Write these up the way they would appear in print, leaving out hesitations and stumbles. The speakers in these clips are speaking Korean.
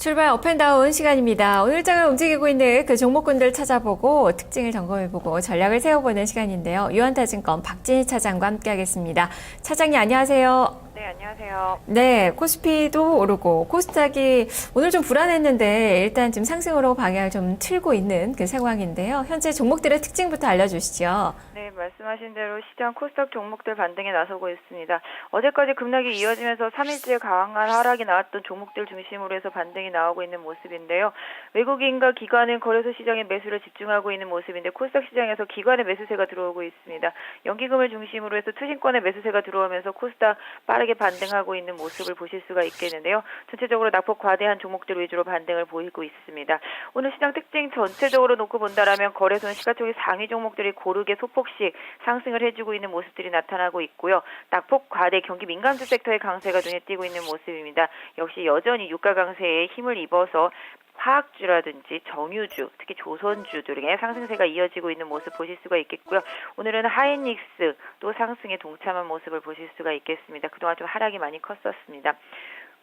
출발 업앤다운 시간입니다. 오늘 장을 움직이고 있는 그 종목군들 찾아보고 특징을 점검해보고 전략을 세워보는 시간인데요. 유한타증권 박진희 차장과 함께하겠습니다. 차장님 안녕하세요. 네, 안녕하세요. 네, 코스피도 오르고 코스닥이 오늘 좀 불안했는데 일단 지금 상승으로 방향을 좀 틀고 있는 그 상황인데요. 현재 종목들의 특징부터 알려주시죠. 네, 말씀하신 대로 시장 코스닥 종목들 반등에 나서고 있습니다. 어제까지 급락이 이어지면서 3일째 강한 하락이 나왔던 종목들 중심으로 해서 반등이 나오고 있는 모습인데요. 외국인과 기관은 거래소 시장에 매수를 집중하고 있는 모습인데 코스닥 시장에서 기관의 매수세가 들어오고 있습니다. 연기금을 중심으로 해서 투신권의 매수세가 들어오면서 코스닥 빠르게 반등하고 있는 모습을 보실 수가 있겠는데요. 전체적으로 낙폭 과대한 종목들 위주로 반등을 보이고 있습니다. 오늘 시장 특징 전체적으로 놓고 본다라면 거래소는 시가총액 상위 종목들이 고르게 소폭씩 상승을 해주고 있는 모습들이 나타나고 있고요. 낙폭 과대 경기 민감주 섹터의 강세가 눈에 띄고 있는 모습입니다. 역시 여전히 유가 강세에 힘을 입어서 화학주라든지 정유주, 특히 조선주 등의 상승세가 이어지고 있는 모습 보실 수가 있겠고요. 오늘은 하이닉스 또 상승에 동참한 모습을 보실 수가 있겠습니다. 그동안 좀 하락이 많이 컸었습니다.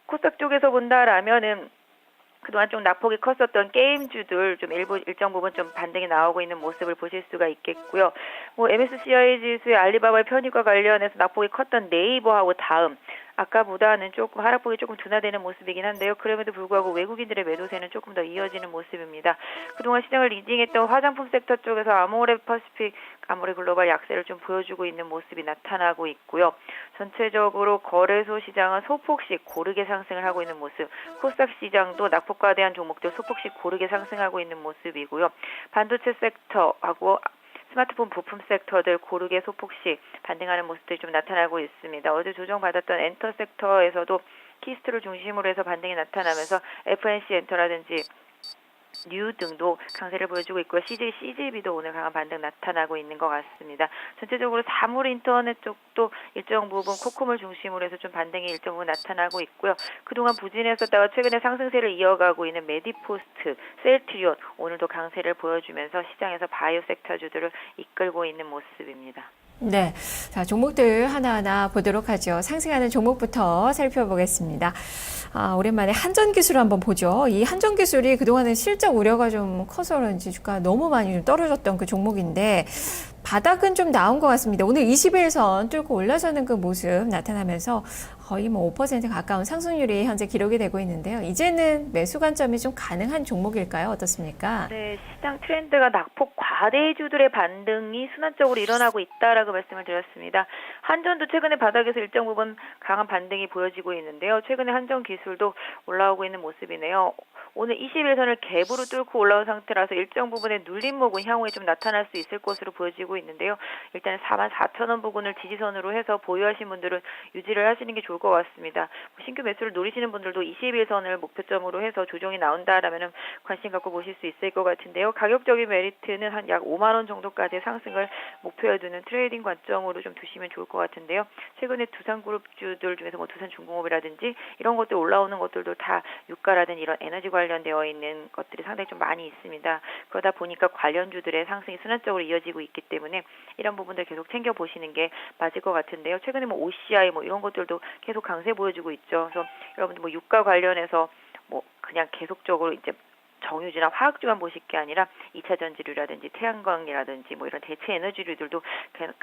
코스닥 쪽에서 본다라면은 그동안 좀 낙폭이 컸었던 게임주들 좀 일정 부분 좀 반등이 나오고 있는 모습을 보실 수가 있겠고요. MSCI 지수의 알리바바의 편입과 관련해서 낙폭이 컸던 네이버하고 다음 아까보다는 조금 하락폭이 조금 둔화되는 모습이긴 한데요. 그럼에도 불구하고 외국인들의 매도세는 조금 더 이어지는 모습입니다. 그동안 시장을 리딩했던 화장품 섹터 쪽에서 아모레 퍼시픽, 아모레 글로벌 약세를 좀 보여주고 있는 모습이 나타나고 있고요. 전체적으로 거래소 시장은 소폭씩 고르게 상승을 하고 있는 모습, 코스닥 시장도 낙폭 과대한 종목들 소폭씩 고르게 상승하고 있는 모습이고요. 반도체 섹터하고 스마트폰 부품 섹터들 고르게 소폭씩 반등하는 모습들이 좀 나타나고 있습니다. 어제 조정받았던 엔터 섹터에서도 키스트를 중심으로 해서 반등이 나타나면서 FNC 엔터라든지 뉴 등도 강세를 보여주고 있고요. CJB도 오늘 강한 반등 나타나고 있는 것 같습니다. 전체적으로 사물 인터넷 쪽도 일정 부분 코콤을 중심으로 해서 좀 반등이 일정 부분 나타나고 있고요. 그동안 부진했었다가 최근에 상승세를 이어가고 있는 메디포스트, 셀트리온 오늘도 강세를 보여주면서 시장에서 바이오 섹터주들을 이끌고 있는 모습입니다. 네, 자 종목들 하나하나 보도록 하죠. 상승하는 종목부터 살펴보겠습니다. 오랜만에 한전기술 한번 보죠. 이 한전기술이 그동안에 실적 우려가 좀 커서 그런지 주가가 너무 많이 좀 떨어졌던 그 종목인데 바닥은 좀 나온 것 같습니다. 오늘 21선 뚫고 올라서는 그 모습 나타나면서 거의 5% 가까운 상승률이 현재 기록이 되고 있는데요. 이제는 매수 관점이 좀 가능한 종목일까요? 어떻습니까? 네, 시장 트렌드가 낙폭 과대주들의 반등이 순환적으로 일어나고 있다라고 말씀을 드렸습니다. 한전도 최근에 바닥에서 일정 부분 강한 반등이 보여지고 있는데요. 최근에 한전기술도 올라오고 있는 모습이네요. 오늘 21선을 갭으로 뚫고 올라온 상태라서 일정 부분의 눌림목은 향후에 좀 나타날 수 있을 것으로 보여지고 있는데요. 일단 44,000원 부근을 지지선으로 해서 보유하신 분들은 유지를 하시는 게 좋을 것 같습니다. 신규 매수를 노리시는 분들도 21선을 목표점으로 해서 조정이 나온다라면 관심 갖고 보실 수 있을 것 같은데요. 가격적인 메리트는 한 약 5만 원 정도까지의 상승을 목표에 두는 트레이딩 관점으로 좀 두시면 좋을 것 같은데요. 최근에 두산그룹주들 중에서 두산중공업이라든지 이런 것들 올라오는 것들도 다 유가라든지 이런 에너지 관련되어 있는 것들이 상당히 좀 많이 있습니다. 그러다 보니까 관련주들의 상승이 순환적으로 이어지고 있기 때문에 이런 부분들 계속 챙겨보시는 게 맞을 것 같은데요. 최근에 OCI 이런 것들도 계속 강세 보여주고 있죠. 그래서 여러분들 유가 관련해서 그냥 계속적으로 이제 정유주나 화학주만 보실 게 아니라 2차 전지류라든지 태양광이라든지 이런 대체 에너지류들도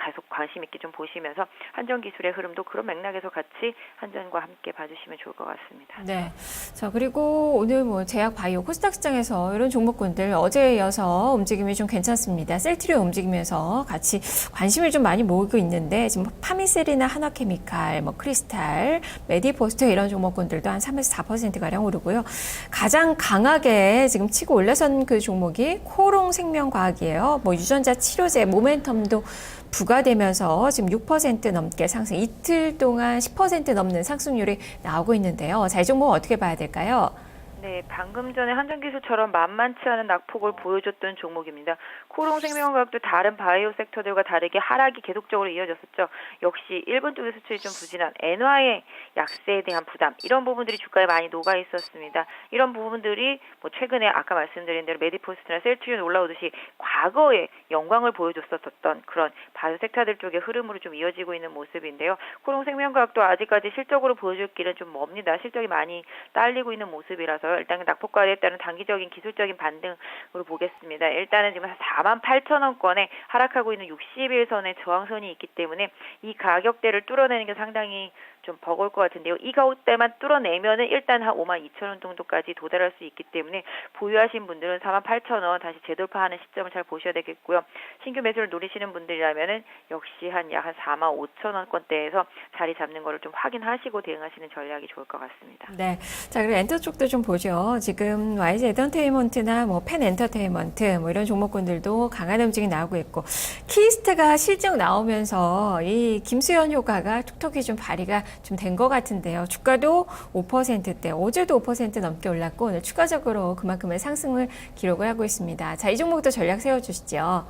계속 관심 있게 좀 보시면서 한전기술의 흐름도 그런 맥락에서 같이 한전과 함께 봐주시면 좋을 것 같습니다. 네. 자, 그리고 오늘 제약 바이오 코스닥 시장에서 이런 종목군들 어제에 이어서 움직임이 좀 괜찮습니다. 셀트리온 움직이면서 같이 관심을 좀 많이 모으고 있는데 지금 파미셀이나 하나케미칼, 크리스탈, 메디포스트 이런 종목군들도 한 3에서 4%가량 오르고요. 가장 강하게 지금 치고 올라선 그 종목이 코롱생명과학이에요. 유전자 치료제 모멘텀도 부과되면서 지금 6% 넘게 상승, 이틀 동안 10% 넘는 상승률이 나오고 있는데요. 자, 이 종목 어떻게 봐야 될까요? 네, 방금 전에 한전기술처럼 만만치 않은 낙폭을 보여줬던 종목입니다. 코롱생명과학도 다른 바이오 섹터들과 다르게 하락이 계속적으로 이어졌었죠. 역시 일본 쪽의 수출이 좀 부진한 엔화의 약세에 대한 부담, 이런 부분들이 주가에 많이 녹아 있었습니다. 이런 부분들이 최근에 아까 말씀드린 대로 메디포스트나 셀트리온 올라오듯이 과거에 영광을 보여줬었던 그런 바이오 섹터들 쪽의 흐름으로 좀 이어지고 있는 모습인데요. 코롱생명과학도 아직까지 실적으로 보여줄 길은 좀 멉니다. 실적이 많이 딸리고 있는 모습이라서요. 있어요. 일단 낙폭과대에 따른 단기적인 기술적인 반등으로 보겠습니다. 일단은 지금 48,000원권에 하락하고 있는 60일선의 저항선이 있기 때문에 이 가격대를 뚫어내는 게 상당히 좀 버거울 것 같은데요. 이 가격대만 뚫어내면은 일단 한 52,000원 정도까지 도달할 수 있기 때문에 보유하신 분들은 48,000원 다시 재돌파하는 시점을 잘 보셔야 되겠고요. 신규 매수를 노리시는 분들이라면은 역시 약 한 45,000원권대에서 자리 잡는 거를 좀 확인하시고 대응하시는 전략이 좋을 것 같습니다. 네. 자, 그리고 엔터 쪽도 좀 보죠. 지금 YG 엔터테인먼트나 펜 엔터테인먼트 이런 종목군들도 강한 움직임이 나오고 있고, 키스트가 실적 나오면서 이 김수현 효과가 톡톡히 좀 발휘가 좀 된 것 같은데요. 주가도 5%대, 어제도 5% 넘게 올랐고 오늘 추가적으로 그만큼의 상승을 기록을 하고 있습니다. 자, 이 종목도 전략 세워주시죠.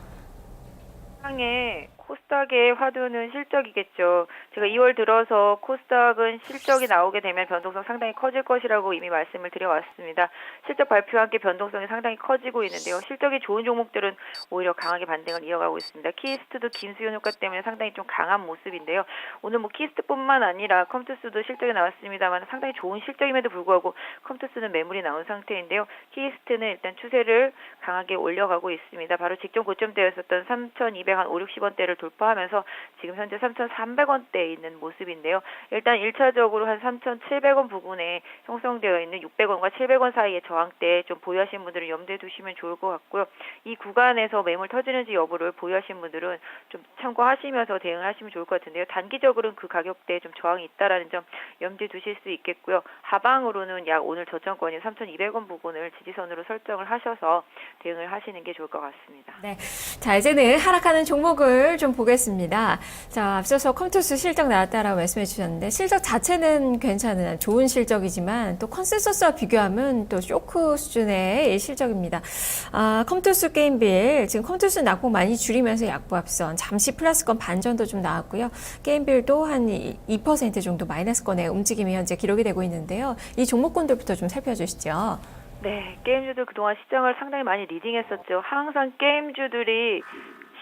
시장에 코스닥의 화두는 실적이겠죠. 제가 2월 들어서 코스닥은 실적이 나오게 되면 변동성 상당히 커질 것이라고 이미 말씀을 드려왔습니다. 실적 발표와 함께 변동성이 상당히 커지고 있는데요. 실적이 좋은 종목들은 오히려 강하게 반등을 이어가고 있습니다. 키스트도 김수현 효과 때문에 상당히 좀 강한 모습인데요. 오늘 키스트뿐만 아니라 컴투스도 실적이 나왔습니다만 상당히 좋은 실적임에도 불구하고 컴투스는 매물이 나온 상태인데요. 키스트는 일단 추세를 강하게 올려가고 있습니다. 바로 직전 고점대였었던 3,200한 5, 60원대를 돌파하면서 지금 현재 3,300원대에 있는 모습인데요. 일단 1차적으로 한 3,700원 부근에 형성되어 있는 600원과 700원 사이의 저항대에 좀 보유하신 분들은 염두에 두시면 좋을 것 같고요. 이 구간에서 매물 터지는지 여부를 보유하신 분들은 좀 참고하시면서 대응하시면 좋을 것 같은데요. 단기적으로는 그 가격대에 좀 저항이 있다라는 점 염두에 두실 수 있겠고요. 하방으로는 약 오늘 저점권인 3,200원 부근을 지지선으로 설정을 하셔서 대응을 하시는 게 좋을 것 같습니다. 네. 자, 이제는 하락하는 종목을 좀 보겠습니다. 자, 앞서서 컴투스 실적 나왔다라고 말씀해 주셨는데, 실적 자체는 괜찮은, 좋은 실적이지만, 또 컨센서스와 비교하면 또 쇼크 수준의 실적입니다. 컴투스 게임빌, 지금 컴투스 낙폭 많이 줄이면서 약보합선, 잠시 플러스권 반전도 좀 나왔고요. 게임빌도 한 2% 정도 마이너스권의 움직임이 현재 기록이 되고 있는데요. 이 종목군들부터 좀 살펴주시죠. 네, 게임주들 그동안 시장을 상당히 많이 리딩했었죠. 항상 게임주들이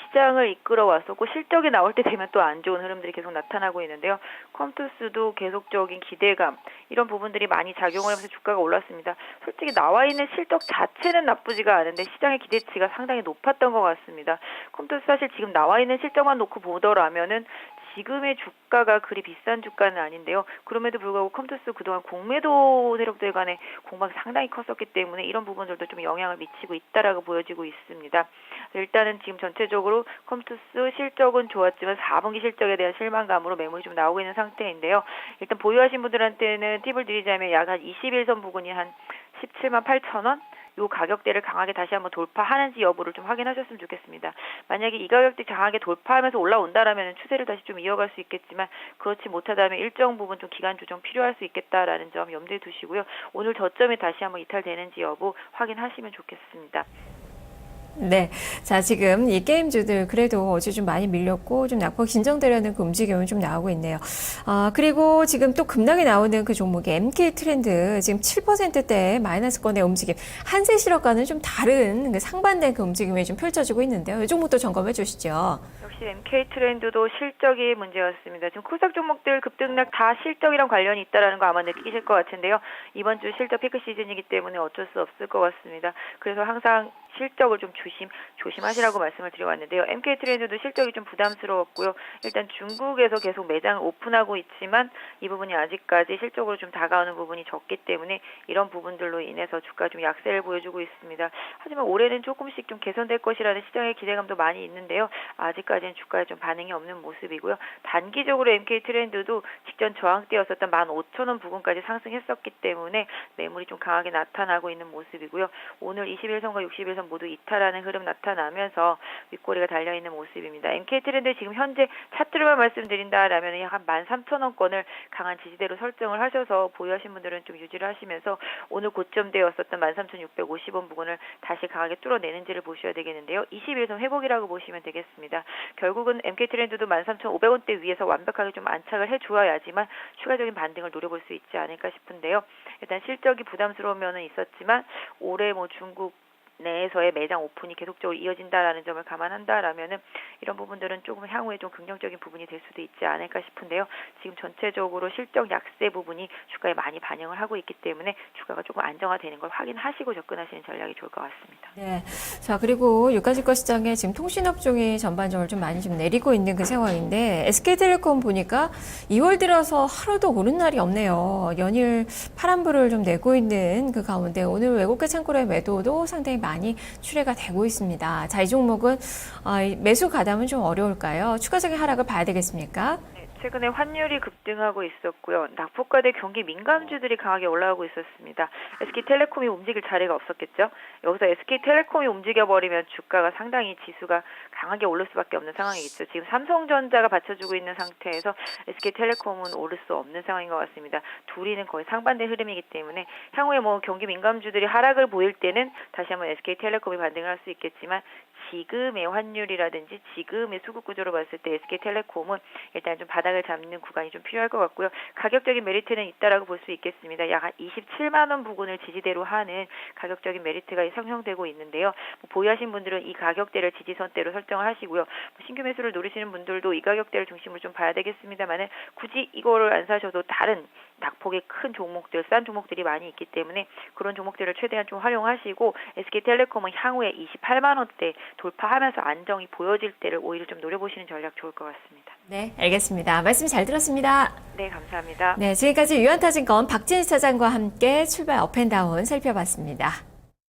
시장을 이끌어 왔었고 실적이 나올 때 되면 또 안 좋은 흐름들이 계속 나타나고 있는데요. 컴투스도 계속적인 기대감 이런 부분들이 많이 작용을 하면서 주가가 올랐습니다. 솔직히 나와 있는 실적 자체는 나쁘지가 않은데 시장의 기대치가 상당히 높았던 것 같습니다. 컴투스 사실 지금 나와 있는 실적만 놓고 보더라면은 지금의 주가가 그리 비싼 주가는 아닌데요. 그럼에도 불구하고 컴투스 그동안 공매도 세력들 간의 공방이 상당히 컸었기 때문에 이런 부분들도 좀 영향을 미치고 있다라고 보여지고 있습니다. 일단은 지금 전체적으로 컴투스 실적은 좋았지만 4분기 실적에 대한 실망감으로 매물이 좀 나오고 있는 상태인데요. 일단 보유하신 분들한테는 팁을 드리자면 약 한 21선 부근이 한 17만 8천 원? 요 가격대를 강하게 다시 한번 돌파하는지 여부를 좀 확인하셨으면 좋겠습니다. 만약에 이 가격대 강하게 돌파하면서 올라온다라면 추세를 다시 좀 이어갈 수 있겠지만 그렇지 못하다면 일정 부분 좀 기간 조정 필요할 수 있겠다라는 점 염두에 두시고요. 오늘 저점이 다시 한번 이탈되는지 여부 확인하시면 좋겠습니다. 네. 자, 지금 이 게임주들 그래도 어제 좀 많이 밀렸고 좀 낙폭 진정되려는 그 움직임은 좀 나오고 있네요. 그리고 지금 또 급락이 나오는 그 종목이 MK 트렌드 지금 7%대 마이너스권의 움직임. 한세실업과는 좀 다른 그 상반된 그 움직임이 좀 펼쳐지고 있는데요. 이 종목도 점검해 주시죠. 역시 MK 트렌드도 실적이 문제였습니다. 지금 코스닥 종목들 급등락 다 실적이랑 관련이 있다라는 거 아마 느끼실 것 같은데요. 이번 주 실적 피크 시즌이기 때문에 어쩔 수 없을 것 같습니다. 그래서 항상 실적을 좀 조심하시라고 말씀을 드려왔는데요. MK 트렌드도 실적이 좀 부담스러웠고요. 일단 중국에서 계속 매장을 오픈하고 있지만 이 부분이 아직까지 실적으로 좀 다가오는 부분이 적기 때문에 이런 부분들로 인해서 주가 좀 약세를 보여주고 있습니다. 하지만 올해는 조금씩 좀 개선될 것이라는 시장의 기대감도 많이 있는데요. 아직까지는 주가에 좀 반응이 없는 모습이고요. 단기적으로 MK 트렌드도 직전 저항대였었던 15,000원 부근까지 상승했었기 때문에 매물이 좀 강하게 나타나고 있는 모습이고요. 오늘 21선과 61선 모두 이탈하는 흐름 나타나면서 윗꼬리가 달려있는 모습입니다. MK 트렌드 지금 현재 차트로만 말씀드린다라면 약 한 13,000원권을 강한 지지대로 설정을 하셔서 보유하신 분들은 좀 유지를 하시면서 오늘 고점대였었던 13,650원 부근을 다시 강하게 뚫어내는지를 보셔야 되겠는데요. 21선 회복이라고 보시면 되겠습니다. 결국은 MK 트렌드도 13,500원대 위에서 완벽하게 좀 안착을 해주어야지만 추가적인 반등을 노려볼 수 있지 않을까 싶은데요. 일단 실적이 부담스러운 면은 있었지만 올해 중국 내에서의 매장 오픈이 계속적으로 이어진다라는 점을 감안한다라면은 이런 부분들은 조금 향후에 좀 긍정적인 부분이 될 수도 있지 않을까 싶은데요. 지금 전체적으로 실적 약세 부분이 주가에 많이 반영을 하고 있기 때문에 주가가 조금 안정화되는 걸 확인하시고 접근하시는 전략이 좋을 것 같습니다. 네. 자, 그리고 유가증권 시장에 지금 통신업종이 전반적으로 좀 많이 좀 내리고 있는 그 상황인데 SK텔레콤 보니까 2월 들어서 하루도 오른 날이 없네요. 연일 파란불을 좀 내고 있는 그 가운데 오늘 외국계 창고의 매도도 상당히 많이 출회가 되고 있습니다. 자, 이 종목은 매수 가담은 좀 어려울까요? 추가적인 하락을 봐야 되겠습니까? 최근에 환율이 급등하고 있었고요. 낙폭과대 경기 민감주들이 강하게 올라오고 있었습니다. SK텔레콤이 움직일 자리가 없었겠죠. 여기서 SK텔레콤이 움직여버리면 주가가 상당히 지수가 강하게 오를 수밖에 없는 상황이겠죠. 지금 삼성전자가 받쳐주고 있는 상태에서 SK텔레콤은 오를 수 없는 상황인 것 같습니다. 둘이는 거의 상반된 흐름이기 때문에 향후에 뭐 경기 민감주들이 하락을 보일 때는 다시 한번 SK텔레콤이 반등을 할 수 있겠지만 지금의 환율이라든지 지금의 수급 구조로 봤을 때 SK텔레콤은 일단 좀 바닥을 잡는 구간이 좀 필요할 것 같고요. 가격적인 메리트는 있다라고 볼 수 있겠습니다. 약 27만 원 부근을 지지대로 하는 가격적인 메리트가 형성되고 있는데요. 보유하신 분들은 이 가격대를 지지선대로 설정을 하시고요. 신규 매수를 노리시는 분들도 이 가격대를 중심으로 좀 봐야 되겠습니다만은 굳이 이거를 안 사셔도 다른 낙폭의 큰 종목들, 싼 종목들이 많이 있기 때문에 그런 종목들을 최대한 좀 활용하시고 SK텔레콤은 향후에 28만 원대 돌파하면서 안정이 보여질 때를 오히려 좀 노려보시는 전략 좋을 것 같습니다. 네, 알겠습니다. 말씀 잘 들었습니다. 네, 감사합니다. 네, 지금까지 유한타증권 박진희 차장과 함께 출발 업앤다운 살펴봤습니다.